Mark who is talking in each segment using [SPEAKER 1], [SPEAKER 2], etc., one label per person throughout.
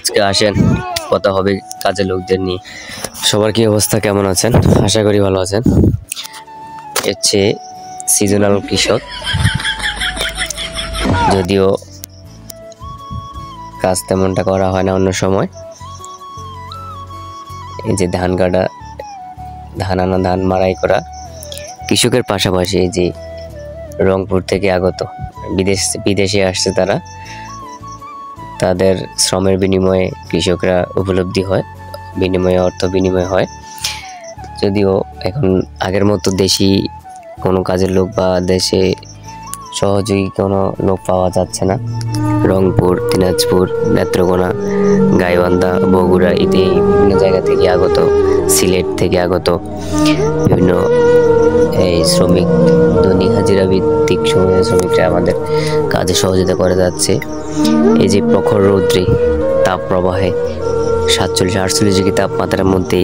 [SPEAKER 1] আজকে আসেন কথা হবে কাজের লোকদের নিয়ে। সবার কি অবস্থা, কেমন আছেন? আশা করি ভালো আছেন। হচ্ছে সিজনাল কৃষক, যদিও কাজ তেমনটা করা হয় না অন্য সময়। এই যে ধান কাটা, ধান আনা, ধান মাড়াই করা, কৃষকের পাশাপাশি এই যে রংপুর থেকে আগত বিদেশে আসছে তারা, তাদের শ্রমের বিনিময়ে কৃষকরা উপলব্ধি হয়, বিনিময়ে অর্থ বিনিময় হয়। যদিও এখন আগের মতো দেশি কোনো কাজের লোক বা দেশে সহযোগী কোনো লোক পাওয়া যাচ্ছে না। রংপুর, দিনাজপুর, নেত্রকোনা, গাইবান্ধা, বগুড়া এই বিভিন্ন জায়গা থেকে আগত, সিলেট থেকে আগত বিভিন্ন এই শ্রমিক, দৈনিক হাজিরা ভিত্তিক শ্রমিকরা আমাদের কাজে সহযোগিতা করে যাচ্ছে। এই যে প্রখর রৌদ্রে, তাপ প্রবাহে 47-48 ডিগ্রি তাপমাত্রার মধ্যে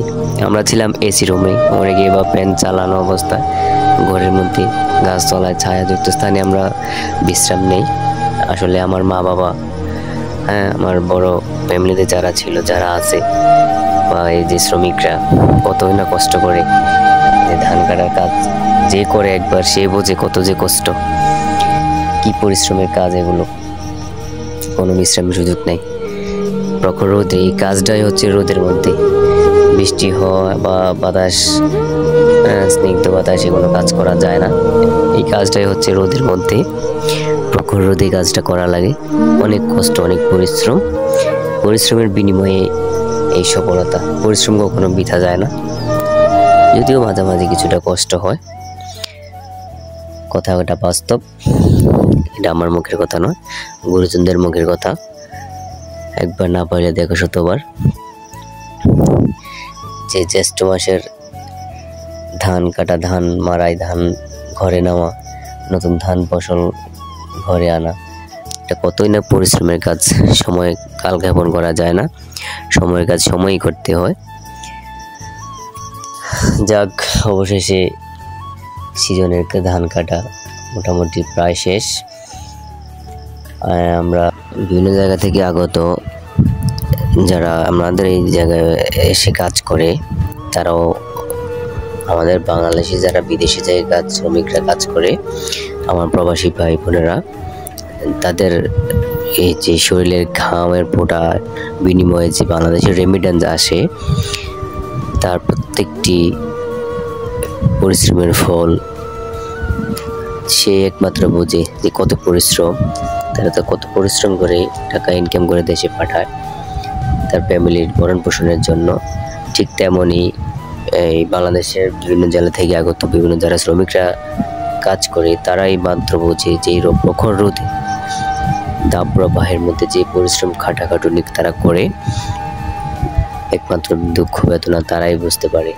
[SPEAKER 1] আমরা ছিলাম এসি রুমে, মরে গিয়ে বা ফ্যান চালানো অবস্থায় ঘরের মধ্যে গাছতলায় ছায়াযুক্ত স্থানে আমরা বিশ্রাম নেই। আসলে আমার মা বাবা, আমার বড় ফ্যামিলিতে যারা ছিল, যারা আছে, বা এই যে শ্রমিকরা কতই না কষ্ট করে ধান কাটার কাজ যে করে একবার সে বোঝে কত যে কষ্ট, কি পরিশ্রমের কাজ এগুলো, কোনো বিশ্রামের সুযোগ নেই। প্রখর রোদে এই কাজটাই হচ্ছে রোদের মধ্যে, বৃষ্টি হওয়া বা বাতাস, স্নিগ্ধ বাতাসে কোনো কাজ করা যায় না। এই কাজটাই হচ্ছে রোদের মধ্যে, প্রখর রোদে কাজটা করা লাগে। অনেক কষ্ট, অনেক পরিশ্রম, পরিশ্রমের বিনিময়ে এই সফলতা। পরিশ্রম কখনো বৃথা যায় না, যদিও মাঝামাঝি কিছুটা কষ্ট হয়। কথাটা বাস্তব, এটা আমার মুখের কথা নয়, গুরুজনদের মুখের কথা। একবার না পাইলে দেখো শতবার। যে জ্যৈষ্ঠ মাসের ধান কাটা, ধান মাড়াই, ধান ঘরে নেওয়া, নতুন ধান ফসল ঘরে আনা, এটা কতই না পরিশ্রমের কাজ। সময় কালক্ষেপণ করা যায় না, সময়ের কাজ সময়ই করতে হয়। যাক, অবশেষে সিজনের ধান কাটা মোটামুটি প্রায় শেষ। আমরা বিভিন্ন জায়গা থেকে আগত যারা আমাদের এই জায়গায় এসে কাজ করে, তারাও আমাদের বাংলাদেশি যারা বিদেশে যায় কাজ, শ্রমিকরা কাজ করে, আমার প্রবাসী ভাই বোনেরা, তাদের এই যে শরীরের ঘামের ফোঁটা বিনিময়ে যে বাংলাদেশের রেমিটেন্স আসে, তার প্রত্যেকটি পরিশ্রমের ফল সে একমাত্র বোঝে যে কত পরিশ্রম। তারা তো কত পরিশ্রম করে টাকা ইনকাম করে দেশে পাঠায় তার ফ্যামিলির ভরণ পোষণের জন্য। ঠিক তেমনই এই বাংলাদেশের বিভিন্ন জেলা থেকে আগত বিভিন্ন যারা শ্রমিকরা কাজ করে, তারাই মাত্র বোঝে যে এই প্রখর রোদে, তাপ প্রবাহের মধ্যে যে পরিশ্রম খাটাখাটুনি তারা করে, একমাত্র দুঃখ বেদনা তারাই বুঝতে পারে।